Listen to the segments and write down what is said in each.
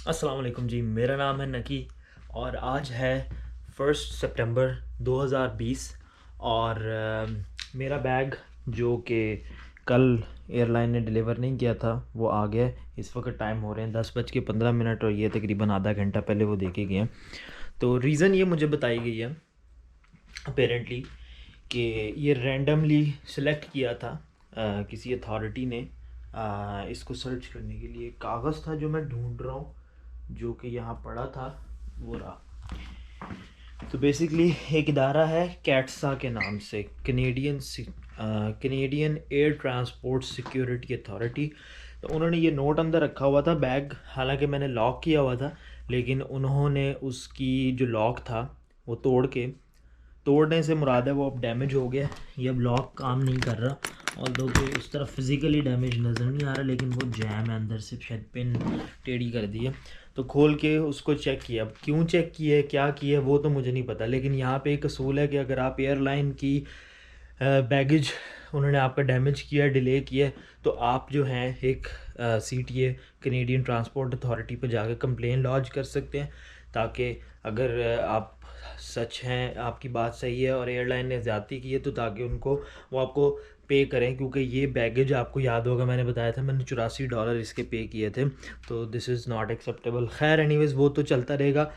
अस्सलाम वालेकुम जी, मेरा नाम है नकी और आज है 1 सितंबर 2020 और मेरा बैग जो कि कल एयरलाइन ने डिलीवर नहीं किया था वो आ गया है। इस वक्त टाइम हो रहे हैं 10:15 और ये तकरीबन आधा घंटा पहले वो देके गए हैं। तो रीज़न ये मुझे बताई गई है अपेरेंटली कि ये रैंडमली सिलेक्ट किया था किसी अथॉरिटी ने इसको सर्च करने के लिए। कागज़ था जो मैं ढूंढ रहा हूँ जो कि यहाँ पड़ा था वो रहा। तो बेसिकली एक इदारा है कैटसा के नाम से, Canadian air transport security authority. तो उन्होंने ये नोट अंदर रखा हुआ था बैग, हालांकि मैंने लॉक किया हुआ था, लेकिन उन्होंने उसकी जो लॉक था वो तोड़ने से मुराद है वो अब डैमेज हो गया। ये अब लॉक काम नहीं कर रहा और दो कि उस तरफ फिज़िकली डैमेज नज़र नहीं आ रहा, लेकिन वो जैम है अंदर से, शायद पिन टेढ़ी कर दी है। तो खोल के उसको चेक किया। अब क्यों चेक किया है, क्या किया है, वो तो मुझे नहीं पता, लेकिन यहाँ पे एक असूल है कि अगर आप एयरलाइन की बैगेज उन्होंने आपका डैमेज किया, डिले किया, तो आप जो हैं एक CTA कैनेडियन ट्रांसपोर्ट अथॉरिटी पर जाकर कंप्लेन लॉन्च कर सकते हैं, ताकि अगर आप सच हैं, आपकी बात सही है और एयरलाइन ने ज़्यादती की है, तो ताकि वो आपको पे करें। क्योंकि ये बैगेज आपको याद होगा मैंने बताया था मैंने $84 इसके पे किए थे। तो दिस इज़ नॉट एक्सेप्टेबल। खैर एनीवेज़ वो तो चलता रहेगा।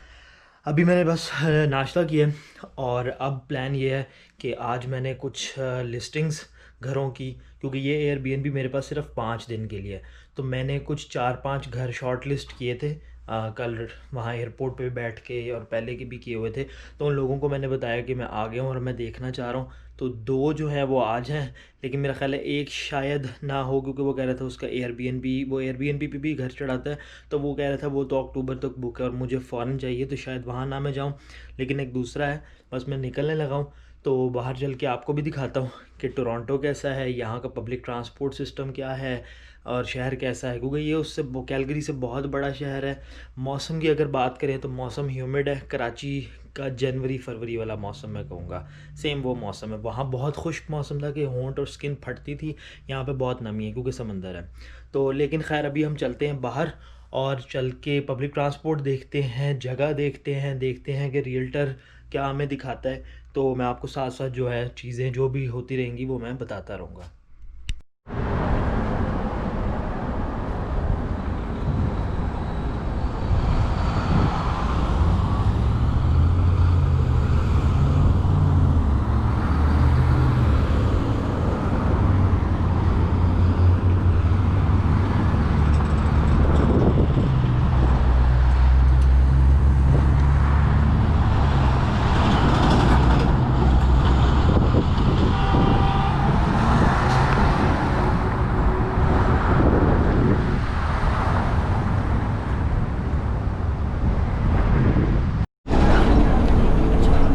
अभी मैंने बस नाश्ता किया और अब प्लान ये है कि आज मैंने कुछ लिस्टिंग्स घरों की, क्योंकि ये एयरबीएनबी मेरे पास सिर्फ 5 दिन के लिए है, तो मैंने कुछ 4-5 घर शॉर्ट लिस्ट किए थे कल वहाँ एयरपोर्ट पे बैठ के, और पहले के भी किए हुए थे। तो उन लोगों को मैंने बताया कि मैं आ गया हूँ और मैं देखना चाह रहा हूँ। तो 2 जो है वो आज हैं, लेकिन मेरा ख़्याल है एक शायद ना हो, क्योंकि वो कह रहा था उसका एयरबीएनबी पे भी घर चढ़ाता है, तो वो कह रहा था वो तो अक्टूबर तक बुक है और मुझे फ़ौरन चाहिए, तो शायद वहाँ ना मैं जाऊँ। लेकिन एक दूसरा है, बस मैं निकलने लगा हूँ, तो बाहर चल के आपको भी दिखाता हूँ कि टोरंटो कैसा है, यहाँ का पब्लिक ट्रांसपोर्ट सिस्टम क्या है और शहर कैसा है, क्योंकि ये उससे कैलगरी से बहुत बड़ा शहर है। मौसम की अगर बात करें तो मौसम ह्यूमिड है, कराची का जनवरी फरवरी वाला मौसम मैं कहूँगा सेम वो मौसम है। वहाँ बहुत खुश्क मौसम था कि होंठ और स्किन फटती थी, यहाँ पे बहुत नमी है क्योंकि समंदर है। तो लेकिन खैर अभी हम चलते हैं बाहर और चल के पब्लिक ट्रांसपोर्ट देखते हैं, जगह देखते हैं कि रियल्टर क्या हमें दिखाता है। तो मैं आपको साथ साथ जो है चीज़ें जो भी होती रहेंगी वो मैं बताता रहूँगा।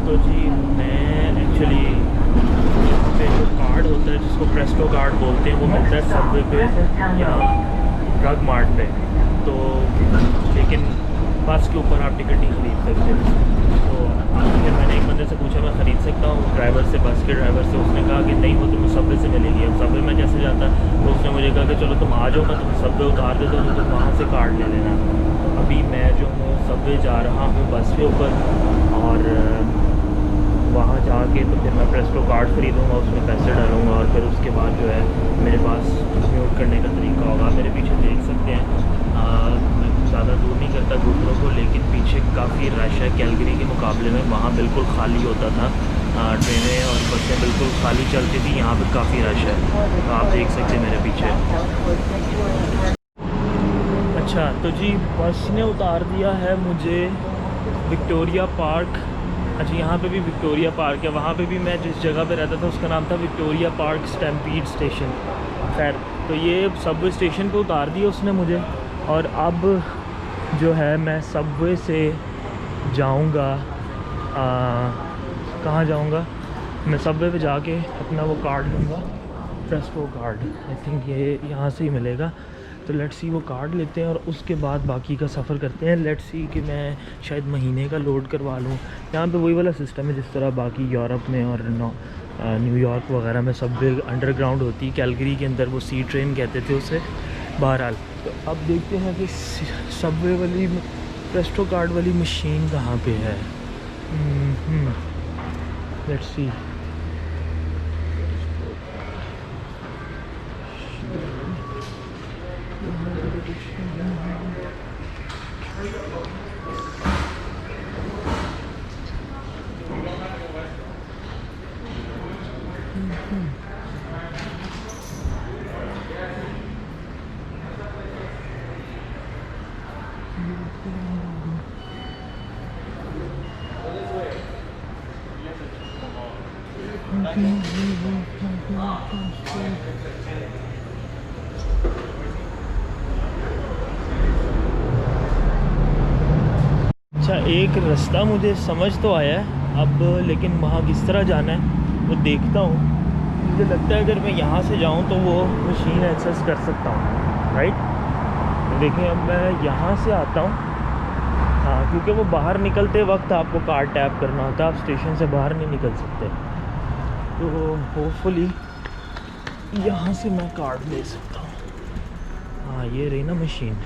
तो जी मैं एक्चुअली पे जो कार्ड होता है जिसको प्रेस्टो कार्ड बोलते हैं वो मिलता है सबवे पे या ड्रग मार्ट पे। तो लेकिन बस के ऊपर आप टिकट नहीं ख़रीद सकते। तो फिर मैंने एक बंदे से पूछा मैं ख़रीद सकता हूँ, ड्राइवर से, बस के ड्राइवर से। उसने कहा कि नहीं, वो तुम्हें सबवे से मिलेगी। अब सबवे में कैसे जाता, तो उसने मुझे कहा कि चलो तुम आ जाओ, मैं तुम्हें सबवे उतार देता हूँ, तो तुम वहाँ से कार्ड ले लेना। अभी मैं जो हूँ सबवे जा रहा हूँ बस के ऊपर, और वहाँ जाके तो फिर मैं प्रेस्टो कार्ड ख़रीदूँगा, उसमें पैसे डालूँगा और फिर उसके बाद जो है मेरे पास म्यूट करने का तरीका होगा। मेरे पीछे देख सकते हैं, मैं ज़्यादा दूर नहीं करता दूसरों को, लेकिन पीछे काफ़ी रश है। कैलगरी के मुकाबले में वहाँ बिल्कुल खाली होता था, ट्रेनें और बसें बिल्कुल खाली चलती थी, यहाँ पर काफ़ी रश है, तो आप देख सकते हैं मेरे पीछे। अच्छा तो जी बस ने उतार दिया है मुझे विक्टोरिया पार्क। अच्छा यहाँ पे भी विक्टोरिया पार्क है, वहाँ पे भी मैं जिस जगह पे रहता था उसका नाम था विक्टोरिया पार्क स्टैम्पीड स्टेशन। खैर तो ये सबवे स्टेशन पे उतार दिया उसने मुझे, और अब जो है मैं सबवे से जाऊँगा, कहाँ जाऊँगा, मैं सबवे पे जाके अपना वो कार्ड लूँगा, प्रेस्टो कार्ड। आई थिंक ये यहाँ से ही मिलेगा। तो लेट्स सी वो कार्ड लेते हैं और उसके बाद बाकी का सफ़र करते हैं। लेट्स सी कि मैं शायद महीने का लोड करवा लूँ। यहाँ पे वही वाला सिस्टम है जिस तरह बाकी यूरोप में और न्यूयॉर्क वगैरह में सब अंडरग्राउंड होती है। कैलगरी के अंदर वो सी ट्रेन कहते थे उसे। बहरहाल तो अब देखते हैं कि सबवे वाली प्रेस्टो कार्ड वाली मशीन कहाँ पे है। Let's see. अच्छा, एक रास्ता मुझे समझ तो आया है अब, लेकिन वहाँ किस तरह जाना है वो देखता हूँ। मुझे लगता है अगर मैं यहाँ से जाऊँ तो वो मशीन एक्सेस कर सकता हूँ, राइट। देखें अब मैं यहाँ से आता हूँ। हाँ, क्योंकि वो बाहर निकलते वक्त आपको कार्ड टैप करना होता है, आप स्टेशन से बाहर नहीं निकल सकते। तो होपफुली यहाँ से मैं कार्ड ले सकता हूँ। हाँ, ये रही ना मशीन।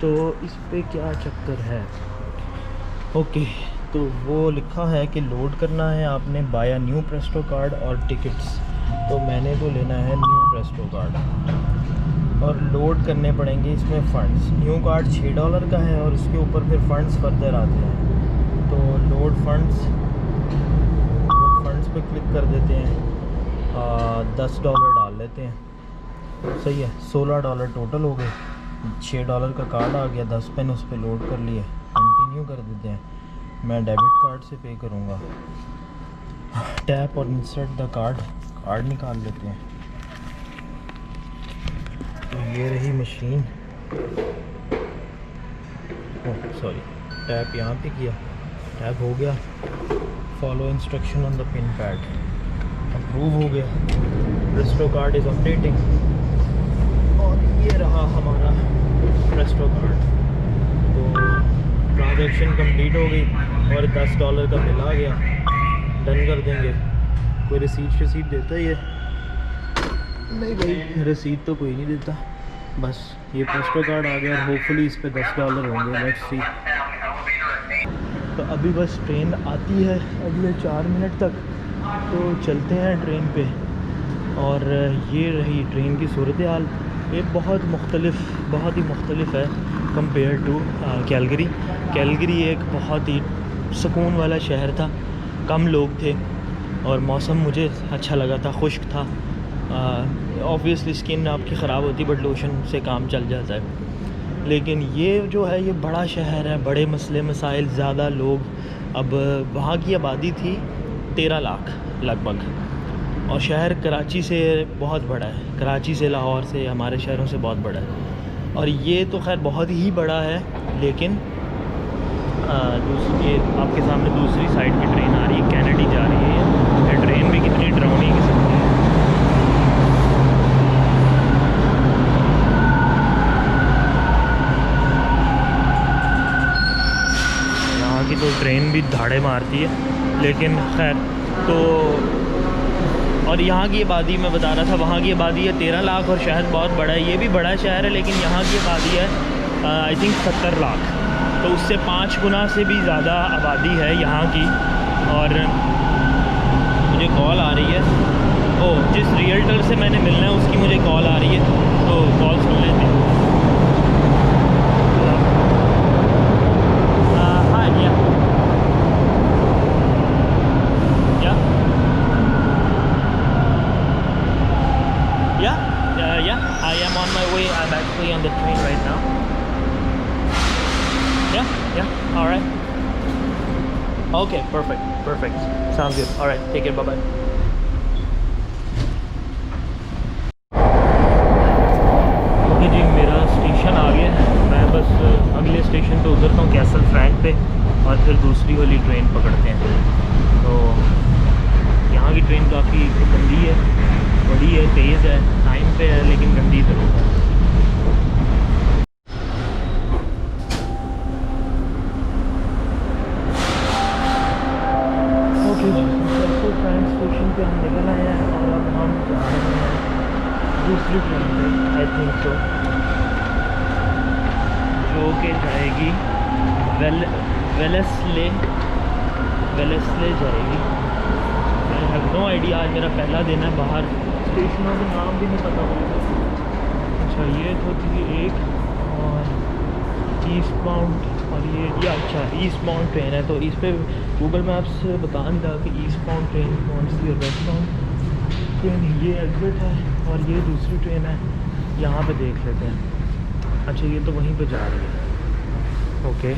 तो इस पे क्या चक्कर है? ओके, तो वो लिखा है कि लोड करना है आपने बाय न्यू प्रेस्टो कार्ड और टिकट्स। तो मैंने तो लेना है न्यू प्रेस्टो कार्ड और लोड करने पड़ेंगे इसमें फ़ंड्स। न्यू कार्ड $6 का है और उसके ऊपर फिर फ़ंड्स फर्दर आते हैं। तो लोड फंड्स पे क्लिक कर देते हैं, $10 डाल लेते हैं। सही है, $16 टोटल हो गए। $6 का कार्ड आ गया, 10 पेन उस पर लोड कर लिए। कंटिन्यू कर देते हैं। मैं डेबिट कार्ड से पे करूँगा। टैप और इंसर्ट द कार्ड निकाल लेते हैं। तो ये रही मशीन। ओह सॉरी, टैप यहाँ पे किया, टैप हो गया। Follow instruction on the pin pad, approve हो गया। प्रेस्टो कार्ड इज़ अपडेटिंग और ये रहा हमारा प्रेस्टो कार्ड। तो ट्रांजैक्शन कंप्लीट हो गई और $10 का बिल आ गया। डन कर देंगे। कोई रिसीट देता ही है? नहीं भाई, रसीद तो कोई नहीं देता। बस ये प्रेस्टो कार्ड आ गया और होपफुली इस पे $10 होंगे। Let's see. तो अभी बस ट्रेन आती है अगले 4 मिनट तक, तो चलते हैं ट्रेन पे। और ये रही ट्रेन की सूरत हाल। ये बहुत ही मुख्तलिफ है कंपेयर टू कैलगरी। कैलगरी एक बहुत ही सुकून वाला शहर था, कम लोग थे और मौसम मुझे अच्छा लगा था, खुश्क था। ऑब्वियसली स्किन आपकी ख़राब होती, बट लोशन से काम चल जाता है। लेकिन ये जो है, ये बड़ा शहर है, बड़े मसले मसाइल, ज़्यादा लोग। अब वहाँ की आबादी थी 13 लाख लगभग, और शहर कराची से बहुत बड़ा है, कराची से, लाहौर से, हमारे शहरों से बहुत बड़ा है। और ये तो खैर बहुत ही बड़ा है, लेकिन दूसरी आपके सामने दूसरी साइड की ट्रेन आ रही है, कैनेडी जा रही है। ये ट्रेन भी कितनी डरावनी किस्म की है। यहाँ की तो ट्रेन भी धाड़े मारती है, लेकिन खैर। तो और यहाँ की आबादी मैं बता रहा था, वहाँ की आबादी है 13 लाख और शहर बहुत बड़ा है। ये भी बड़ा शहर है, लेकिन यहाँ की आबादी है आई थिंक 70 लाख। तो उससे 5 गुना से भी ज़्यादा आबादी है यहाँ की। और मुझे कॉल आ रही है, ओह, जिस रियल्टर से मैंने मिलना है उसकी मुझे कॉल आ रही है, तो कॉल सुन लेते हैं। हाँ, yeah, I am on my way. I'm actually on the train right now. Yeah, all right. Okay, perfect. Sounds good. All right, take care, bye-bye. Okay जी, मेरा स्टेशन आ गया। मैं बस अगले स्टेशन पे उतरता हूँ, कैसल फ्रैंक पे, और फिर दूसरी वाली ट्रेन पकड़ते हैं। तो यहाँ की ट्रेन काफ़ी गंदी है, बड़ी है, तेज़ है, टाइम पे है, लेकिन गंदी ज़रूर है। ओके जी, कैसल फ्रैंक स्टेशन पे हम निकल आए हैं और अब हम जा रहे हैं दूसरी ट्रेन है आई थिंक सो, जो कि जाएगी वेलेस्ले जाएगी। आई हैव नो आइडिया, आज मेरा पहला दिन है बाहर, स्टेशनों के नाम भी नहीं पता मुझे। अच्छा ये तो थी एक, और ईस्ट बाउंड, और ये अच्छा ईस्ट बाउंड ट्रेन है, तो इस पे गूगल मैप्स बता नहीं रहा कि ईस्ट बाउंड ट्रेन कौन सी है, वेस्ट बाउंड ट्रेन ये एग्जिट है, और ये दूसरी ट्रेन है, यहाँ पे देख लेते हैं। अच्छा ये तो वहीं पे जा रही है, ओके।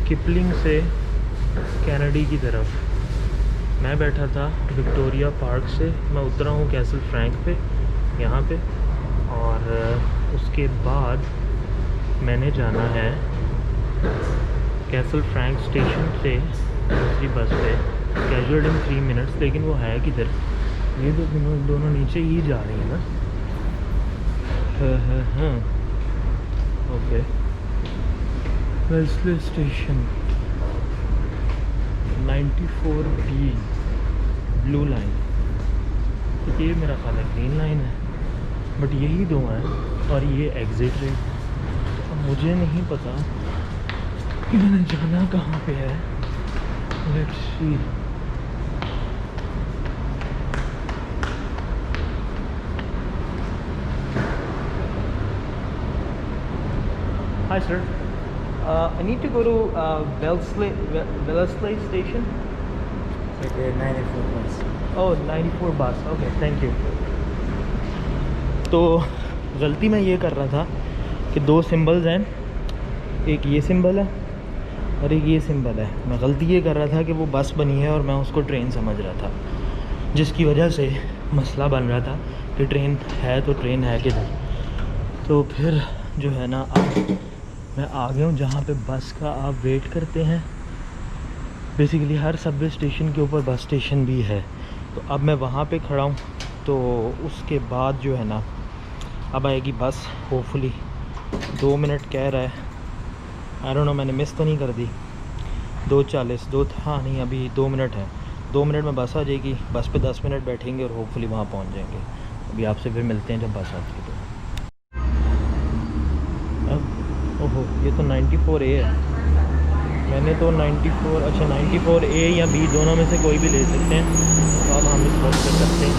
किपलिंग से कैनेडी की तरफ मैं बैठा था, विक्टोरिया पार्क से मैं उतरा हूँ कैसल फ्रैंक पे यहाँ पे, और उसके बाद मैंने जाना है कैसल फ्रैंक स्टेशन से दूसरी बस पे, कैजुअल इन 3 मिनट्स, लेकिन वो है किधर, ये तो दोनों नीचे ही जा रही हैं ना। हाँ okay, Wellesley station 94B blue line, ये मेरा ख्याल है ग्रीन लाइन है, बट यही दो हैं, और ये एग्ज़िट रेट। अब मुझे नहीं पता कि मैंने जाना कहाँ पे है, let's see. Hi sir, I need to go to Wellesley station. Okay, 94 bus. Oh, 94 bus. Okay, thank you. तो गलती मैं ये कर रहा था कि दो सिंबल्स हैं, एक ये सिंबल है और एक ये सिंबल है। मैं गलती ये कर रहा था कि वो बस बनी है और मैं उसको ट्रेन समझ रहा था, जिसकी वजह से मसला बन रहा था कि ट्रेन है तो ट्रेन है किधर। तो फिर जो है ना, अब मैं आ गया हूँ जहाँ पे बस का आप वेट करते हैं। बेसिकली हर सबवे स्टेशन के ऊपर बस स्टेशन भी है, तो अब मैं वहाँ पे खड़ा हूँ। तो उसके बाद जो है ना, अब आएगी बस, होपफुली 2 मिनट कह रहा है, आई डोंट नो, मैंने मिस तो नहीं कर दी। 2:40 हाँ नहीं, अभी 2 मिनट है, 2 मिनट में बस आ जाएगी। बस पे 10 मिनट बैठेंगे और होपफुली वहाँ पहुँच जाएंगे। अभी आपसे फिर मिलते हैं जब बस आती है। तो अब ओहो, ये तो 94A है, मैंने तो 94, अच्छा 94A या B दोनों में से कोई भी ले सकते हैं। तो अब हम इस बस पे करते हैं।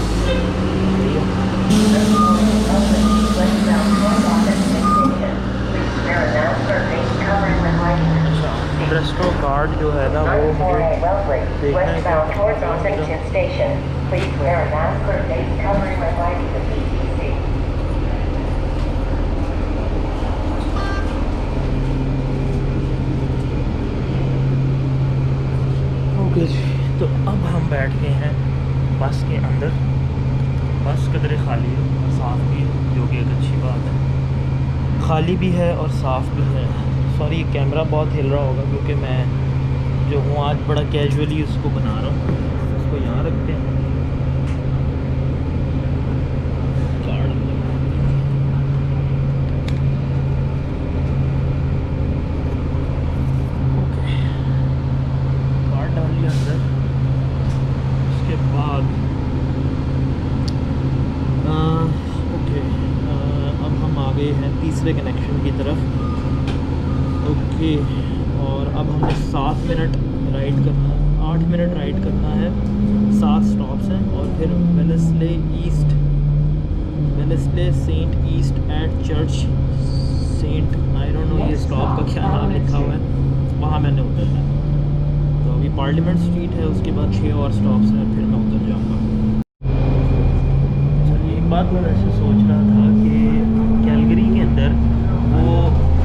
अच्छा, रेस्ट्रो कार्ड जो है ना, वो मुझे देखना है ओके जी। तो अब हम बैठ गए हैं बस के अंदर। बस कदरे खाली है, साफ़ भी है, जो कि एक अच्छी बात है। खाली भी है और साफ़ भी है। सॉरी, कैमरा बहुत हिल रहा होगा क्योंकि मैं जो हूँ आज बड़ा कैजुअली उसको बना रहा हूँ। उसको यहाँ रखते हैं। कार्ड ओके, कार्ड डाल लिया अंदर। उसके बाद ओके, अब हम आ गए हैं तीसरे कनेक्शन की तरफ। ओके, और अब हमें 7 मिनट राइड करना है, 8 मिनट राइड करना है। 7 स्टॉप्स हैं और फिर Wellesley st east at church st, I don't know ये स्टॉप का क्या नाम लिखा हुआ है, वहाँ मैंने उतरना है। तो अभी पार्लियामेंट स्ट्रीट है, उसके बाद 6 और स्टॉप्स हैं, फिर मैं उतर जाऊँगा। चलिए, एक बात मैं वैसे सोच रहा था कि कैलगरी के अंदर वो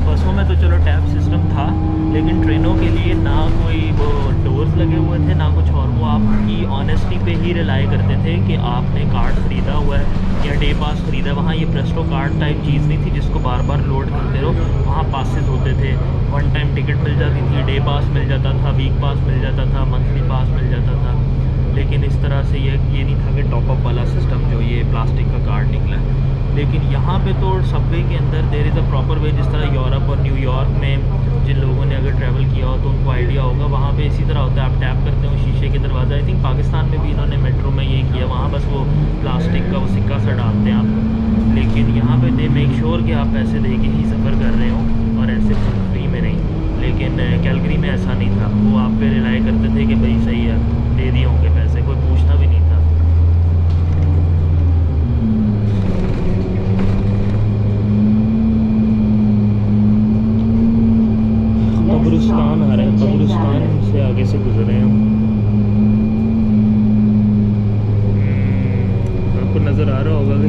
बसों में तो चलो टैप सिस्टम था, लेकिन ट्रेनों के लिए ना कोई वो डोर्स लगे हुए थे ना कुछ और। वो आपकी ऑनेस्टी पे ही रिलाई करते थे कि आपने कार्ड ख़रीदा हुआ है या डे पास ख़रीदा है। वहाँ ये प्रेस्टो कार्ड टाइप चीज़ नहीं थी जिसको बार बार लोड करते रहो। वहाँ पासेस होते थे, 1 टाइम टिकट मिल जाती थी, डे पास मिल जाता था, वीक पास मिल जाता था, मंथली पास मिल जाता था। लेकिन इस तरह से ये नहीं था कि टॉपअप वाला सिस्टम जो ये प्लास्टिक का कार्ड निकला है। लेकिन यहाँ पे तो सबवे के अंदर there is a proper way, जिस तरह यूरोप और न्यूयॉर्क में जिन लोगों ने अगर ट्रैवल किया हो तो उनको आइडिया होगा। वहाँ पे इसी तरह होता है, आप टैप करते हो शीशे के दरवाज़ा। आई थिंक पाकिस्तान में भी इन्होंने मेट्रो में ये किया, वहाँ बस वो प्लास्टिक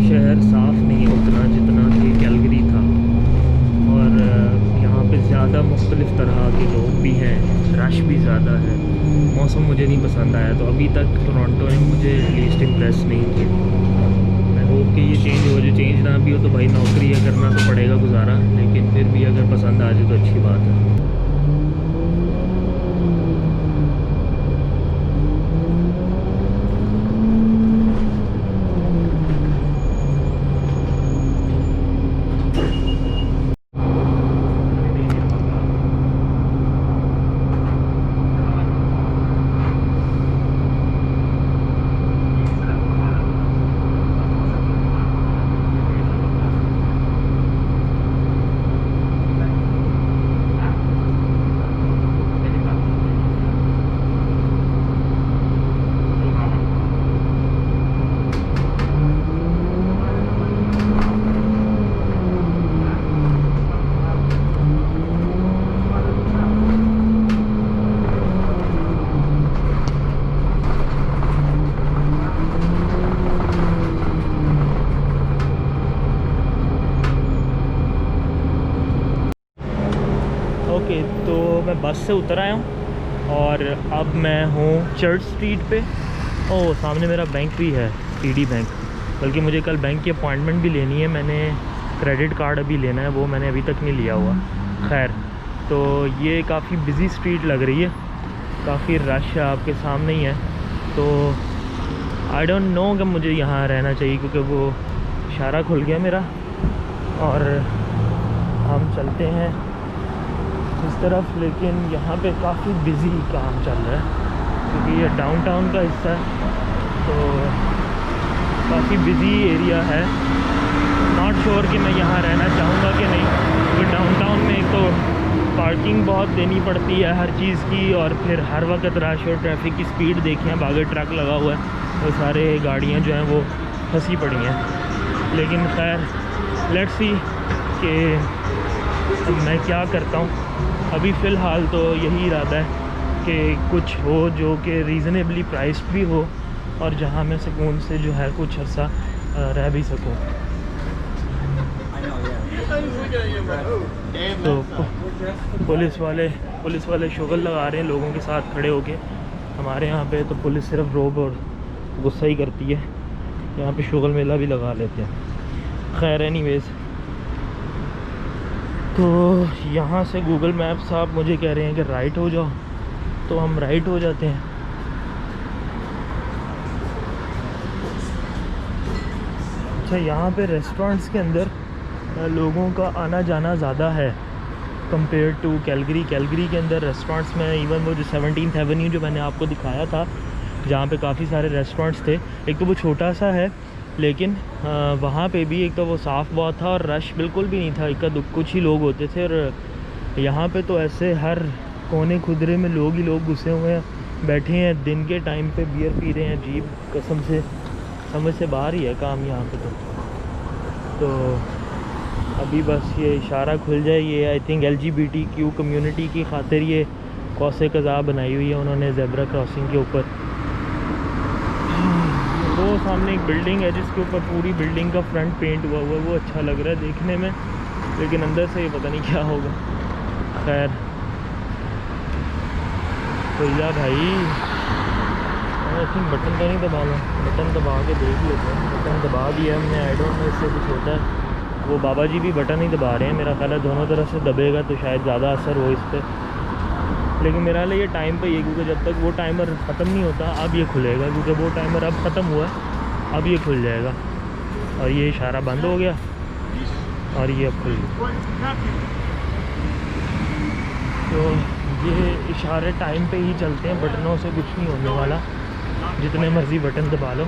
शहर साफ़ नहीं है उतना जितना कि कैलगरी था, और यहाँ पे ज़्यादा मुख्तलिफ़ तरह के लोग भी हैं, रश भी ज़्यादा है। मौसम मुझे नहीं पसंद आया, तो अभी तक टोरंटो ने मुझे लीस्ट इम्प्रेस नहीं किया। मैं होप कि ये चेंज हो, जो चेंज ना भी हो तो भाई नौकरी है, करना तो पड़ेगा गुजारा, लेकिन फिर भी अगर पसंद आ जाए तो अच्छी बात है। ओके, तो मैं बस से उतर आया हूँ और अब मैं हूँ चर्च स्ट्रीट पे। ओह, सामने मेरा बैंक भी है, TD बैंक। बल्कि मुझे कल बैंक की अपॉइंटमेंट भी लेनी है, मैंने क्रेडिट कार्ड अभी लेना है, वो मैंने अभी तक नहीं लिया हुआ। खैर, तो ये काफ़ी बिज़ी स्ट्रीट लग रही है, काफ़ी रश है, आपके सामने ही है। तो आई डोंट नो कि मुझे यहाँ रहना चाहिए, क्योंकि वो इशारा खुल गया मेरा और हम चलते हैं इस तरफ। लेकिन यहाँ पे काफ़ी बिज़ी काम चल रहा है, क्योंकि ये डाउनटाउन का हिस्सा है, तो काफ़ी बिज़ी एरिया है। नॉट श्योर कि मैं यहाँ रहना चाहूँगा कि नहीं, क्योंकि डाउनटाउन में एक तो पार्किंग बहुत देनी पड़ती है हर चीज़ की, और फिर हर वक्त रश और ट्रैफिक की स्पीड देखिए, आगे ट्रक लगा हुआ है, वो सारे गाड़ियाँ जो हैं वो फंसी पड़ी हैं। लेकिन खैर, लेट्स सी कि मैं क्या करता हूँ। अभी फ़िलहाल तो यही इरादा है कि कुछ हो जो कि रीज़नेबली प्राइस्ड भी हो, और जहाँ मैं सुकून से जो है कुछ अर्सा रह भी सकूँ। तो पुलिस वाले शुगल लगा रहे हैं लोगों के साथ खड़े होके। हमारे यहाँ पे तो पुलिस सिर्फ रोब और गुस्सा ही करती है, यहाँ पे शुगल मेला भी लगा लेते हैं। खैर, एनीवेज़, तो यहाँ से गूगल मैप्स आप मुझे कह रहे हैं कि राइट हो जाओ, तो हम राइट हो जाते हैं। अच्छा, यहाँ पे रेस्टोरेंट्स के अंदर लोगों का आना जाना ज़्यादा है कंपेयर टू कैलगरी। कैलगरी के अंदर रेस्टोरेंट्स में इवन वो जो 17th एवेन्यू जो मैंने आपको दिखाया था, जहाँ पे काफ़ी सारे रेस्टोरेंट्स थे, एक तो वो छोटा सा है, लेकिन वहाँ पे भी एक तो वो साफ़ बहुत था और रश बिल्कुल भी नहीं था, इक्का दुक्का कुछ ही लोग होते थे। और यहाँ पे तो ऐसे हर कोने खुदरे में लोग ही लोग घुसे हुए हैं, बैठे हैं, दिन के टाइम पे बियर पी रहे हैं। अजीब, कसम से समझ से बाहर ही है काम यहाँ पे तो अभी बस ये इशारा खुल जाए। ये आई थिंक LGBTQ कम्युनिटी की खातिर ये कौसे कज़ा बनाई हुई है उन्होंने ज़ेब्रा क्रॉसिंग के ऊपर। वो सामने एक बिल्डिंग है जिसके ऊपर पूरी बिल्डिंग का फ्रंट पेंट हुआ हुआ है, वो अच्छा लग रहा है देखने में, लेकिन अंदर से ये पता नहीं क्या होगा। खैर, खुल जा भाई। आई थिंक बटन तो नहीं दबाना, बटन दबा के देख लेते हैं। बटन दबा दिया हमने, आई डोंट नो इससे कुछ होता है। वो बाबा जी भी बटन ही दबा रहे हैं, मेरा ख्याल है दोनों तरफ से दबेगा तो शायद ज़्यादा असर हो इस पर। लेकिन मेरा ख्याल ये टाइम पे ये, क्योंकि जब तक वो टाइमर ख़त्म नहीं होता अब ये खुलेगा, क्योंकि वो टाइमर अब ख़त्म हुआ है, अब ये खुल जाएगा। और ये इशारा बंद हो गया और ये अब खुल गया। तो ये इशारे टाइम पे ही चलते हैं, बटनों से कुछ नहीं होने वाला, जितने मर्ज़ी बटन दबा लो।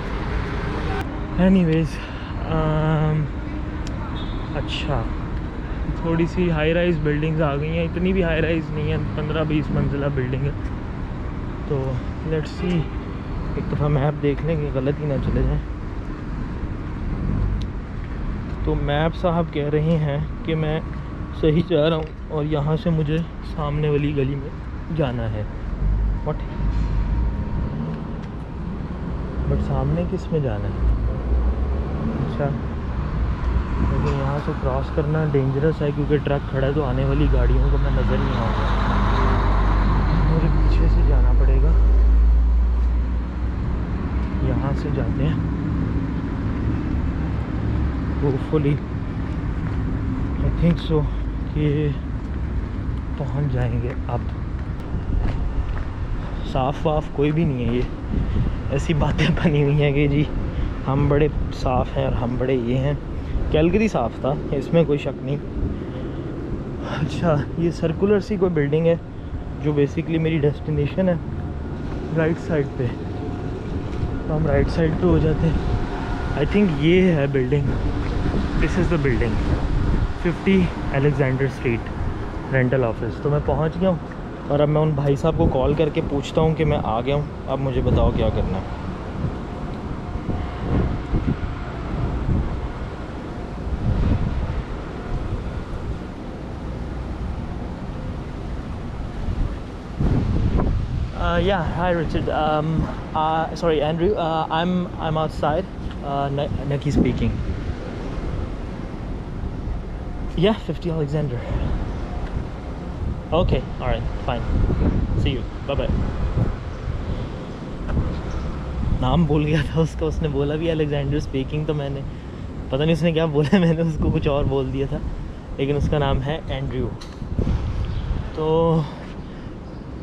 एनीवेज़, अच्छा, थोड़ी सी हाई राइज़ बिल्डिंग्स आ गई हैं, इतनी भी हाई राइज़ नहीं है, 15-20 मंजिला बिल्डिंग है। तो लेट्स सी, एक दफ़ा मैप देख लें कि गलत ही ना चले जाएं। तो मैप साहब कह रहे हैं कि मैं सही जा रहा हूँ और यहाँ से मुझे सामने वाली गली में जाना है। व्हाट? बट सामने किस में जाना है? अच्छा, लेकिन यहाँ से क्रॉस करना डेंजरस है क्योंकि ट्रक खड़ा है, तो आने वाली गाड़ियों को मैं नज़र नहीं आऊँगा, मुझे पीछे से जाना पड़ेगा। यहाँ से जाते हैं, होपफुली आई थिंक सो कि पहुँच जाएंगे। अब साफ़ वाफ कोई भी नहीं है, ये ऐसी बातें बनी हुई हैं कि जी हम बड़े साफ़ हैं और हम बड़े ये हैं। कैलगरी साफ़ था, इसमें कोई शक नहीं। अच्छा, ये सर्कुलर सी कोई बिल्डिंग है जो बेसिकली मेरी डेस्टिनेशन है, राइट साइड पे। तो हम राइट साइड पे हो जाते हैं। आई थिंक ये है building, this is the building, 50 Alexander street, rental office. तो मैं पहुंच गया हूँ और अब मैं उन भाई साहब को कॉल करके पूछता हूँ कि मैं आ गया हूँ, अब मुझे बताओ क्या करना है। Yeah, hi Richard. Sorry, Andrew. I'm outside. Naki speaking. Yeah, 50 Alexander. Okay, all right, fine. See you. Bye bye. नाम भूल गया था उसका, उसने बोला भी अलेक्जेंडर स्पीकिंग, तो मैंने पता नहीं उसने क्या बोला, मैंने उसको कुछ और बोल दिया था, लेकिन उसका नाम है एंड्रयू। तो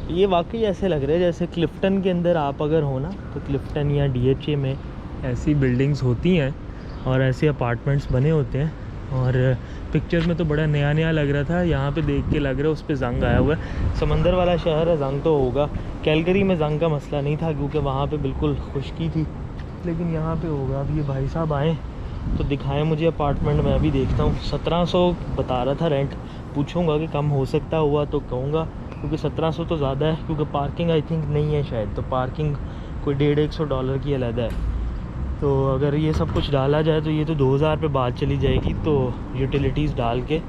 ये वाकई ऐसे लग रहा है जैसे क्लिफ्टन के अंदर आप अगर हो ना, तो क्लिफ्टन या DHA में ऐसी बिल्डिंग्स होती हैं और ऐसे अपार्टमेंट्स बने होते हैं। और पिक्चर में तो बड़ा नया नया लग रहा था, यहाँ पे देख के लग रहा है उस पर जंग आया हुआ है। समंदर वाला शहर है, जंग तो होगा। कैलगरी में जंग का मसला नहीं था क्योंकि वहाँ पे बिल्कुल खुश्की थी, लेकिन यहाँ पे होगा। अब ये भाई साहब आए तो दिखाएं मुझे अपार्टमेंट, मैं अभी देखता हूँ। 1700 बता रहा था रेंट, पूछूंगा कि कम हो सकता हुआ तो कहूँगा, क्योंकि 1700 तो ज़्यादा है, क्योंकि पार्किंग आई थिंक नहीं है शायद, तो पार्किंग कोई $150 की अलग है। तो अगर ये सब कुछ डाला जाए तो ये तो 2000 पे बात चली जाएगी, तो यूटिलिटीज़ डाल के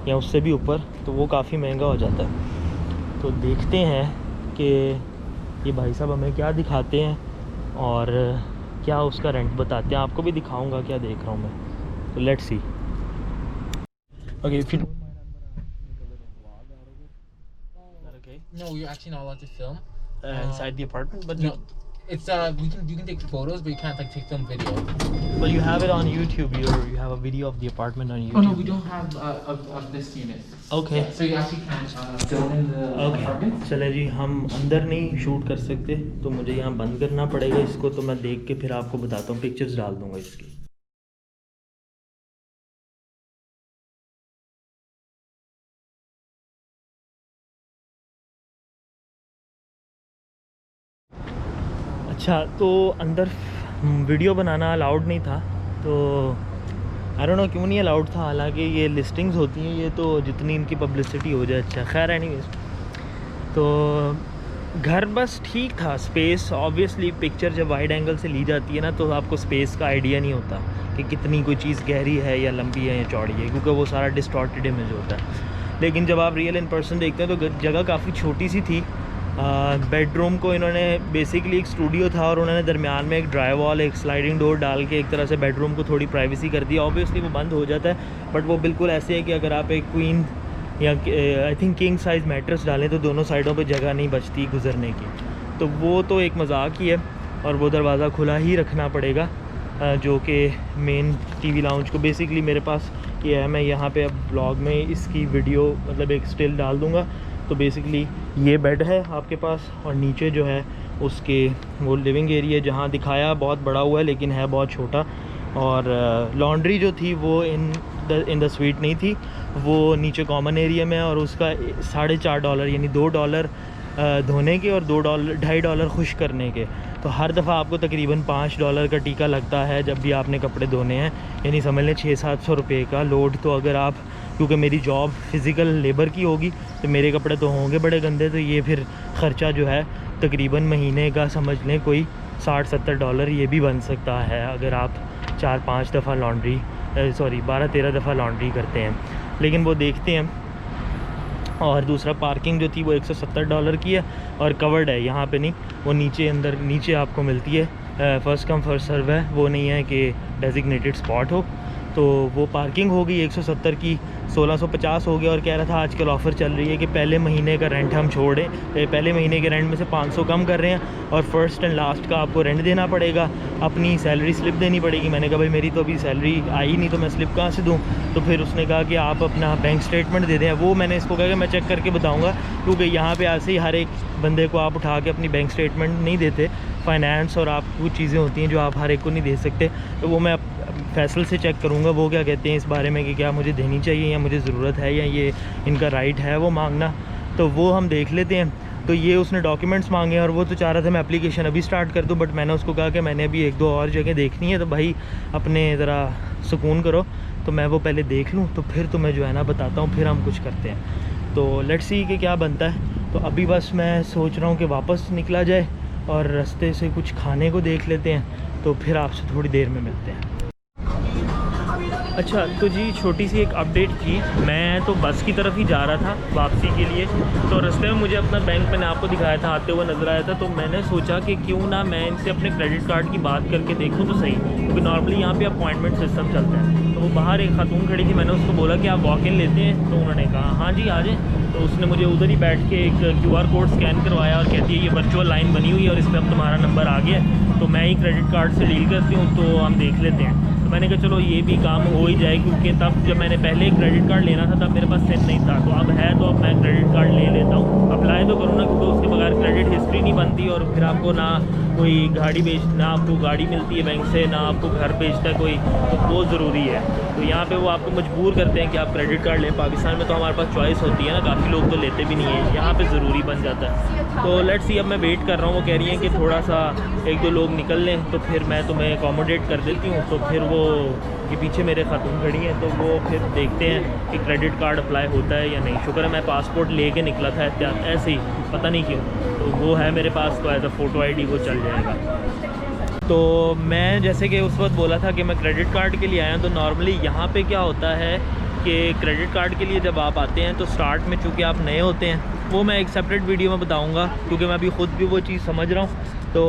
या उससे भी ऊपर तो वो काफ़ी महंगा हो जाता है। तो देखते हैं कि ये भाई साहब हमें क्या दिखाते हैं और क्या उसका रेंट बताते हैं। आपको भी दिखाऊंगा क्या देख रहा हूँ मैं, तो let's see. Okay, if you okay No, you're actually not allowed to film. inside the apartment, but No, it's you can take photos, but you can't like take film video. well, you have it on YouTube. You have a video of the apartment on YouTube. Oh no, we don't have of this unit. Okay. Yeah, so you actually can't film in the apartment. चले जी, हम अंदर नहीं shoot कर सकते, तो मुझे यहाँ बंद करना पड़ेगा इसको। तो मैं देख के फिर आपको बताता हूँ, पिक्चर्स डाल दूँगा इसकी। अच्छा, तो अंदर वीडियो बनाना अलाउड नहीं था, तो आई डोंट नो क्यों नहीं अलाउड था। हालांकि ये लिस्टिंग्स होती हैं, ये तो जितनी इनकी पब्लिसिटी हो जाए अच्छा। खैर एनीवेज, तो घर बस ठीक था। स्पेस ऑब्वियसली पिक्चर जब वाइड एंगल से ली जाती है ना, तो आपको स्पेस का आइडिया नहीं होता कि कितनी कोई चीज़ गहरी है या लंबी है या चौड़ी है, क्योंकि वो सारा डिस्टॉर्टेड इमेज होता है। लेकिन जब आप रियल इन पर्सन देखते हैं तो जगह काफ़ी छोटी सी थी। बेडरूम को इन्होंने बेसिकली एक स्टूडियो था और उन्होंने दरमियान में एक ड्राई वॉल, एक स्लाइडिंग डोर डाल के एक तरह से बेडरूम को थोड़ी प्राइवेसी कर दी। ऑब्वियसली वो बंद हो जाता है, बट वो बिल्कुल ऐसे है कि अगर आप एक क्वीन या I think king size mattress डालें तो दोनों साइडों पे जगह नहीं बचती गुजरने की। तो वो तो एक मजाक ही है, और वो दरवाज़ा खुला ही रखना पड़ेगा, जो कि मेन टीवी लाउंज को बेसिकली मेरे पास ये है। मैं यहाँ पे अब ब्लॉग में इसकी वीडियो मतलब एक स्टिल डाल दूँगा। तो बेसिकली ये बेड है आपके पास, और नीचे जो है उसके वो लिविंग एरिया जहाँ दिखाया बहुत बड़ा हुआ है लेकिन है बहुत छोटा। और लॉन्ड्री जो थी वो इन द स्वीट नहीं थी, वो नीचे कॉमन एरिया में है, और उसका $4.5 यानी $2 धोने के और $2.5 खुश करने के। तो हर दफ़ा आपको तकरीबन $5 का टीका लगता है जब भी आपने कपड़े धोने हैं, यानी समझ लें 600-700 रुपये का लोड। तो अगर आप, क्योंकि मेरी जॉब फिज़िकल लेबर की होगी तो मेरे कपड़े तो होंगे बड़े गंदे, तो ये फिर ख़र्चा जो है तकरीबन महीने का समझ लें कोई $60-70 ये भी बन सकता है अगर आप 4-5 दफ़ा लॉन्ड्री 12-13 दफ़ा लॉन्ड्री करते हैं। लेकिन वो देखते हैं। और दूसरा पार्किंग जो थी वो $170 की है और कवर्ड है, यहाँ पे नहीं, वो नीचे आपको मिलती है। फ़र्स्ट कम फर्स्ट सर्व है, वो नहीं है कि डेजिग्नेटेड स्पॉट हो। तो वो पार्किंग हो गई 170 की 1650 हो गया, और कह रहा था आजकल ऑफ़र चल रही है कि पहले महीने का रेंट हम छोड़ें, पहले महीने के रेंट में से 500 कम कर रहे हैं और फर्स्ट एंड लास्ट का आपको रेंट देना पड़ेगा, अपनी सैलरी स्लिप देनी पड़ेगी। मैंने कहा भाई मेरी तो अभी सैलरी आई नहीं तो मैं स्लिप कहाँ से दूँ। तो फिर उसने कहा कि आप अपना बैंक स्टेटमेंट दे दें। वो मैंने इसको कहा कि मैं चेक करके बताऊँगा, क्योंकि यहाँ पर ऐसे ही हर एक बंदे को आप उठा के अपनी बैंक स्टेटमेंट नहीं देते। फ़ाइनेंस और आप कुछ चीज़ें होती हैं जो आप हर एक को नहीं दे सकते, तो वो मैं फैसल से चेक करूँगा वो क्या कहते हैं इस बारे में कि क्या मुझे देनी चाहिए या मुझे ज़रूरत है या ये इनका राइट है वो मांगना। तो वो हम देख लेते हैं। तो ये उसने डॉक्यूमेंट्स मांगे और वो तो चाह रहा था मैं एप्लीकेशन अभी स्टार्ट कर दूँ, बट मैंने उसको कहा कि मैंने अभी 1-2 और जगह देखनी है, तो भाई अपने ज़रा सुकून करो, तो मैं वो पहले देख लूँ तो फिर तुम्हें जो है ना बताता हूँ, फिर हम कुछ करते हैं। तो लेट्स सी कि क्या बनता है। तो अभी बस मैं सोच रहा हूँ कि वापस निकला जाए और रास्ते से कुछ खाने को देख लेते हैं, तो फिर आपसे थोड़ी देर में मिलते हैं। अच्छा तो जी छोटी सी एक अपडेट थी, मैं तो बस की तरफ ही जा रहा था वापसी के लिए, तो रास्ते में मुझे अपना बैंक मैंने आपको दिखाया था आते हुए नज़र आया था, तो मैंने सोचा कि क्यों ना मैं इनसे अपने क्रेडिट कार्ड की बात करके देखूं तो सही, क्योंकि नॉर्मली यहाँ पे अपॉइंटमेंट सिस्टम चलता है। तो वो बाहर एक खातून खड़ी थी, मैंने उसको बोला कि आप वॉक इन लेते हैं, तो उन्होंने कहा हाँ जी आ जाए। तो उसने मुझे उधर ही बैठ के एक QR कोड स्कैन करवाया और कहती है ये वर्चुअल लाइन बनी हुई है और इस पर अब तुम्हारा नंबर आ गया है, तो मैं ही क्रेडिट कार्ड से डील करती हूँ, तो हम देख लेते हैं। तो मैंने कहा चलो ये भी काम हो ही जाए, क्योंकि तब जब मैंने पहले क्रेडिट कार्ड लेना था तब मेरे पास सिम नहीं था, तो अब है तो अब मैं क्रेडिट कार्ड ले लेता हूँ, अप्लाई तो करूँ ना, क्योंकि उसके बगैर क्रेडिट हिस्ट्री नहीं बनती और फिर आपको ना कोई गाड़ी ना आपको गाड़ी मिलती है बैंक से, ना आपको घर बेचता है कोई, तो बहुत ज़रूरी है। तो यहाँ पे वो आपको मजबूर करते हैं कि आप क्रेडिट कार्ड लें। पाकिस्तान में तो हमारे पास चॉइस होती है ना, काफ़ी लोग तो लेते भी नहीं है, यहाँ पे ज़रूरी बन जाता है। तो लेट्स सी, अब मैं वेट कर रहा हूँ, वो कह रही हैं कि थोड़ा सा 1-2 लोग निकल लें तो फिर मैं तुम्हें अकोमोडेट कर देती हूँ। तो फिर वो ये पीछे मेरे खातून खड़ी हैं, तो वो फिर देखते हैं कि क्रेडिट कार्ड अप्लाई होता है या नहीं। शुक्र है मैं पासपोर्ट ले कर निकला था एहतियात, ऐसे ही पता नहीं क्यों, तो वो है मेरे पास, तो एज अ फ़ोटो ID वो चल जाएगा। तो मैं जैसे कि उस वक्त बोला था कि मैं क्रेडिट कार्ड के लिए आया, तो नॉर्मली यहाँ पे क्या होता है कि क्रेडिट कार्ड के लिए जब आप आते हैं तो स्टार्ट में चूँकि आप नए होते हैं, वो मैं एक सेपरेट वीडियो में बताऊंगा, क्योंकि मैं अभी ख़ुद भी वो चीज़ समझ रहा हूँ। तो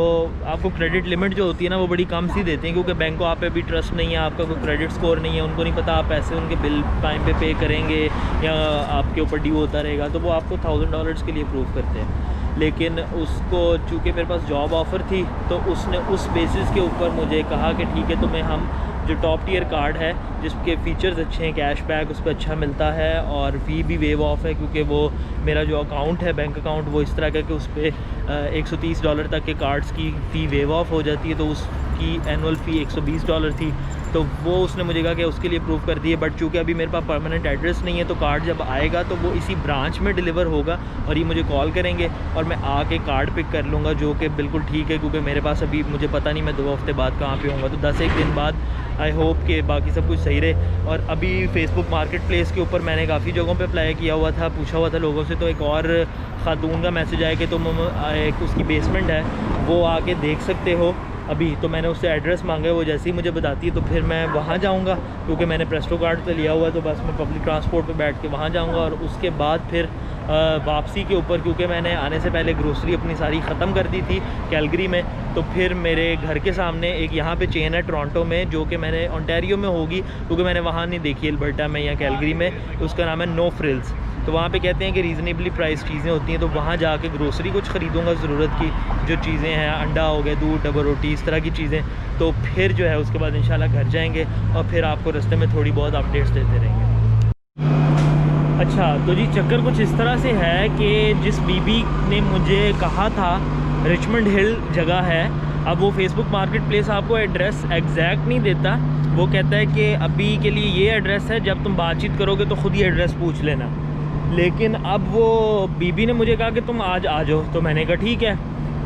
आपको क्रेडिट लिमिट जो होती है ना वो बड़ी कम सी देते हैं, क्योंकि बैंक को आप पे भी ट्रस्ट नहीं है, आपका कोई क्रेडिट स्कोर नहीं है, उनको नहीं पता आप पैसे उनके बिल टाइम पे करेंगे या आपके ऊपर ड्यू होता रहेगा, तो वो आपको $1000 के लिए अप्रूव करते हैं। लेकिन उसको चूँकि मेरे पास जॉब ऑफ़र थी, तो उसने उस बेसिस के ऊपर मुझे कहा कि ठीक है तुम्हें हम जो टॉप टियर कार्ड है जिसके फ़ीचर्स अच्छे हैं, कैशबैक उस पर अच्छा मिलता है और फ़ी भी वेव ऑफ है, क्योंकि वो मेरा जो अकाउंट है बैंक अकाउंट वो इस तरह का कि उस पर $130 तक के कार्ड्स की फ़ी वेव ऑफ हो जाती है, तो उसकी एनुअल फ़ी $120 थी। तो वो उसने मुझे कहा कि उसके लिए अप्रूव कर दिए, बट चूँकि अभी मेरे पास परमानेंट एड्रेस नहीं है, तो कार्ड जब आएगा तो वो इसी ब्रांच में डिलीवर होगा और ये मुझे कॉल करेंगे और मैं आके कार्ड पिक कर लूँगा, जो कि बिल्कुल ठीक है, क्योंकि मेरे पास अभी मुझे पता नहीं मैं 2 हफ्ते बाद कहाँ पे होऊंगा, तो 10-1 दिन बाद आई होप कि बाकी सब कुछ सही रहे। और अभी फेसबुक मार्केट प्लेस के ऊपर मैंने काफ़ी जगहों पे अप्लाई किया हुआ था, पूछा हुआ था लोगों से, तो एक और ख़ातून का मैसेज आया कि तुम एक उसकी बेसमेंट है वो आके देख सकते हो अभी। तो मैंने उससे एड्रेस मांगा, वो जैसे ही मुझे बताती है तो फिर मैं वहाँ जाऊँगा, क्योंकि मैंने प्रेस्टो कार्ड तो लिया हुआ है, तो बस मैं पब्लिक ट्रांसपोर्ट पे बैठ के वहाँ जाऊँगा। और उसके बाद फिर वापसी के ऊपर, क्योंकि मैंने आने से पहले ग्रोसरी अपनी सारी ख़त्म कर दी थी कैलगरी में, तो फिर मेरे घर के सामने एक यहाँ पे चेन है टोरंटो में, जो कि मैंने ओंटारियो में होगी, क्योंकि मैंने वहाँ नहीं देखी अल्बर्टा में या कैलगरी में, तो उसका नाम है नो फ्रिल्स। तो वहाँ पे कहते हैं कि रीज़नेबली प्राइस चीज़ें होती हैं, तो वहाँ जाके ग्रोसरी कुछ ख़रीदूँगा ज़रूरत की जो चीज़ें हैं, अंडा हो गया, दूध, डबल रोटी, इस तरह की चीज़ें। तो फिर जो है उसके बाद इंशाल्लाह घर जाएंगे और फिर आपको रास्ते में थोड़ी बहुत अपडेट्स देते रहेंगे। अच्छा तो जी चक्कर कुछ इस तरह से है कि जिस बीबी ने मुझे कहा था रिचमंड हिल जगह है, अब वो फेसबुक मार्केट प्लेस आपको एड्रेस एग्जैक्ट नहीं देता, वो कहता है कि अभी के लिए ये एड्रेस है, जब तुम बातचीत करोगे तो ख़ुद ही एड्रेस पूछ लेना। लेकिन अब वो बीबी ने मुझे कहा कि तुम आज आ जाओ, तो मैंने कहा ठीक है।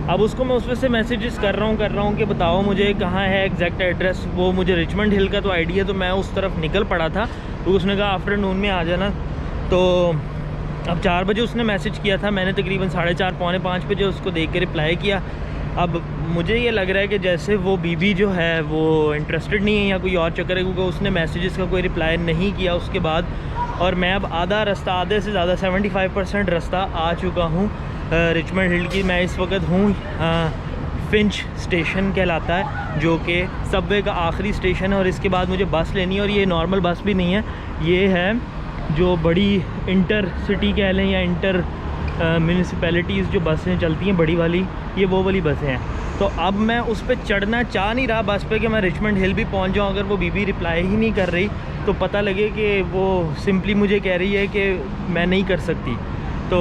अब उसको मैं उस पर से मैसेजेस कर रहा हूँ कि बताओ मुझे कहाँ है एग्जैक्ट एड्रेस। वो मुझे रिचमंड हिल का तो आइडिया, तो मैं उस तरफ निकल पड़ा था, तो उसने कहा आफ्टरनून में आ जाना। तो अब 4 बजे उसने मैसेज किया था, मैंने तकरीबन 4:30 पौने 5 बजे उसको देख के रिप्लाई किया। अब मुझे ये लग रहा है कि जैसे वो बीबी जो है वो इंटरेस्टेड नहीं है या कोई और चक्कर है, क्योंकि उसने मैसेजेस का कोई रिप्लाई नहीं किया उसके बाद। और मैं अब आधे से ज़्यादा 75% रास्ता आ चुका हूँ रिचमंड हिल की। मैं इस वक्त हूँ फिंच स्टेशन कहलाता है, जो कि सबवे का आखिरी स्टेशन है। और इसके बाद मुझे बस लेनी है, और ये नॉर्मल बस भी नहीं है, ये है जो बड़ी इंटर सिटी कह लें या इंटर म्यूनिसिपैलिटीज़ जो बसें चलती हैं बड़ी वाली, ये वो वाली बसें हैं। तो अब मैं उस पर चढ़ना चाह नहीं रहा बस पे कि मैं रिचमंड हिल भी पहुंच जाऊं। अगर वो बीबी रिप्लाई ही नहीं कर रही तो पता लगे कि वो सिंपली मुझे कह रही है कि मैं नहीं कर सकती, तो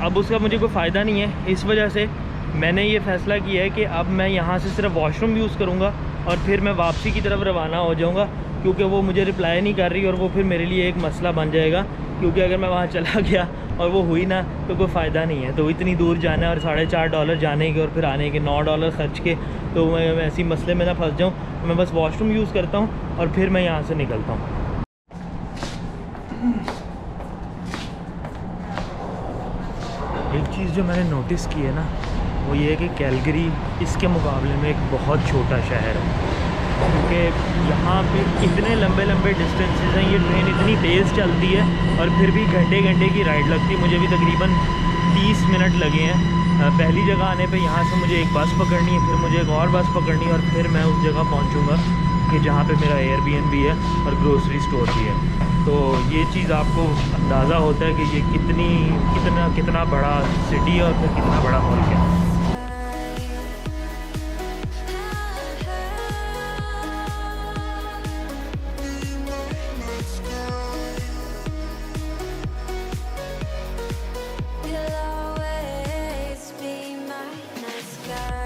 अब उसका मुझे कोई फ़ायदा नहीं है। इस वजह से मैंने ये फ़ैसला किया है कि अब मैं यहाँ से सिर्फ वॉशरूम यूज़ करूँगा और फिर मैं वापसी की तरफ रवाना हो जाऊँगा, क्योंकि वो मुझे रिप्लाई नहीं कर रही और वो फिर मेरे लिए एक मसला बन जाएगा। क्योंकि अगर मैं वहाँ चला गया और वो हुई ना तो कोई फ़ायदा नहीं है। तो इतनी दूर जाना है और $4.5 जाने के और फिर आने के $9 खर्च के, तो मैं ऐसी मसले में ना फंस जाऊँ। तो मैं बस वॉशरूम यूज़ करता हूँ और फिर मैं यहाँ से निकलता हूँ। एक चीज़ जो मैंने नोटिस की है ना, वो ये है कि कैलगरी इसके मुकाबले में एक बहुत छोटा शहर है, क्योंकि यहाँ पे इतने लंबे लंबे डिस्टेंसेस हैं। ये ट्रेन इतनी तेज़ चलती है और फिर भी घंटे घंटे की राइड लगती है। मुझे भी तकरीबन 30 मिनट लगे हैं। पहली जगह आने पे यहाँ से मुझे एक बस पकड़नी है, फिर मुझे एक और बस पकड़नी है और फिर मैं उस जगह पहुँचूँगा कि जहाँ पे मेरा एयरबीएनबी भी है और ग्रोसरी स्टोर भी है। तो ये चीज़ आपको अंदाज़ा होता है कि ये कितना बड़ा सिटी है और फिर कितना बड़ा मुल्क है।